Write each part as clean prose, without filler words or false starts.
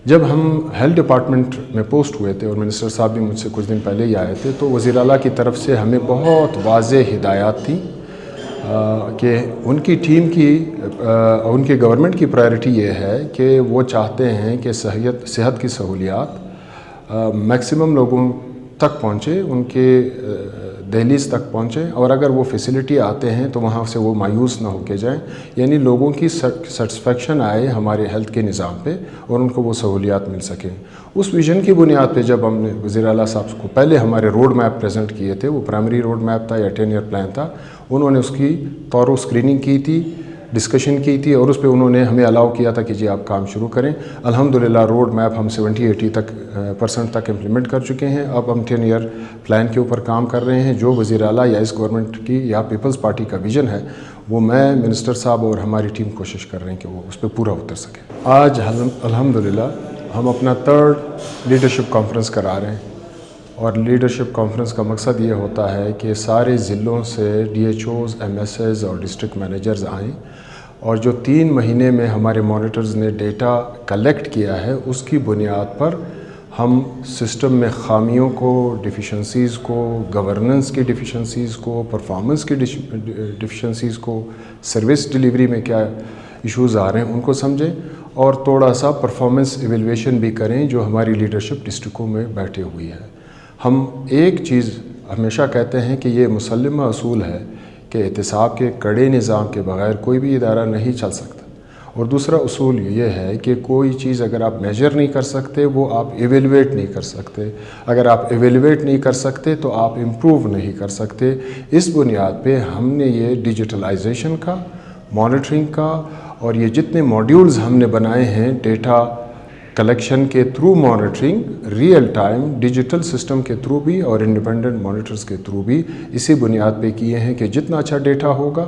جب ہم health department میں پوسٹ ہوئے تھے اور منسٹر صاحب بھی مجھ سے کچھ دن پہلے ہی آئے تھے، تو وزیر اعلیٰ کی طرف سے ہمیں بہت واضح ہدایات تھیں کہ ان کی ٹیم کی ان کی گورنمنٹ کی پرائرٹی یہ ہے کہ وہ چاہتے ہیں کہ صحت کی سہولیات میکسیمم لوگوں تک پہنچے، ان کے دہلیز تک پہنچیں، اور اگر وہ فیسلٹی آتے ہیں تو وہاں سے وہ مایوس نہ ہو کے جائیں، یعنی لوگوں کی سیٹسفیکشن آئے ہمارے ہیلتھ کے نظام پہ اور ان کو وہ سہولیات مل سکیں۔ اس ویژن کی بنیاد پہ جب ہم نے وزیر اعلیٰ صاحب کو پہلے ہمارے روڈ میپ پریزنٹ کیے تھے، وہ پرائمری روڈ میپ تھا یا 10 ایئر پلان تھا، انہوں نے اس کی طور و اسکریننگ کی تھی، ڈسکشن کی تھی، اور اس پہ انہوں نے ہمیں الاؤ کیا تھا کہ جی آپ کام شروع کریں۔ الحمدللہ روڈ میپ ہم 70-80% تک امپلیمنٹ کر چکے ہیں۔ اب ہم 10 ایئر پلان کے اوپر کام کر رہے ہیں۔ جو وزیر اعلیٰ یا اس گورنمنٹ کی یا پیپلز پارٹی کا ویژن ہے، وہ میں، منسٹر صاحب اور ہماری ٹیم کوشش کر رہے ہیں کہ وہ اس پہ پورا اتر سکے۔ آج الحمدللہ ہم اپنا 3rd لیڈرشپ کانفرنس کرا رہے ہیں، اور لیڈرشپ کانفرنس کا مقصد یہ ہوتا ہے کہ سارے ضلعوں سے DHOs، MSs اور ڈسٹرکٹ مینیجرز آئیں، اور جو 3 مہینے میں ہمارے مانیٹرز نے ڈیٹا کلیکٹ کیا ہے، اس کی بنیاد پر ہم سسٹم میں خامیوں کو، ڈیفیشنسیز کو، گورننس کی ڈیفیشنسیز کو، پرفارمنس کی ڈیفیشنسیز کو، سروس ڈیلیوری میں کیا ایشوز آ رہے ہیں ان کو سمجھیں، اور تھوڑا سا پرفارمنس ایویلویشن بھی کریں جو ہماری لیڈرشپ ڈسٹرکوں میں بیٹھے ہوئی ہے۔ ہم ایک چیز ہمیشہ کہتے ہیں کہ یہ مسلمہ اصول ہے کہ احتساب کے کڑے نظام کے بغیر کوئی بھی ادارہ نہیں چل سکتا، اور دوسرا اصول یہ ہے کہ کوئی چیز اگر آپ میجر نہیں کر سکتے، وہ آپ ایویلویٹ نہیں کر سکتے، اگر آپ ایویلویٹ نہیں کر سکتے تو آپ امپروو نہیں کر سکتے۔ اس بنیاد پہ ہم نے یہ ڈیجیٹلائزیشن کا، مانیٹرنگ کا، اور یہ جتنے ماڈیولز ہم نے بنائے ہیں ڈیٹا کلیکشن کے through monitoring, real time digital system کے تھرو بھی اور انڈیپینڈنٹ مانیٹرز کے تھرو بھی، اسی بنیاد پہ کیے ہیں کہ جتنا اچھا ڈیٹا ہوگا،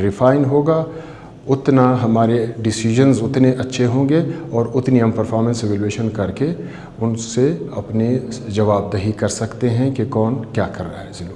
ریفائن ہوگا، اتنا ہمارے ڈیسیجنز اتنے اچھے ہوں گے، اور اتنی ہم پرفارمنس ایویلویشن کر کے ان سے اپنی جواب دہی کر سکتے ہیں کہ کون کیا کر رہا ہے ضلع۔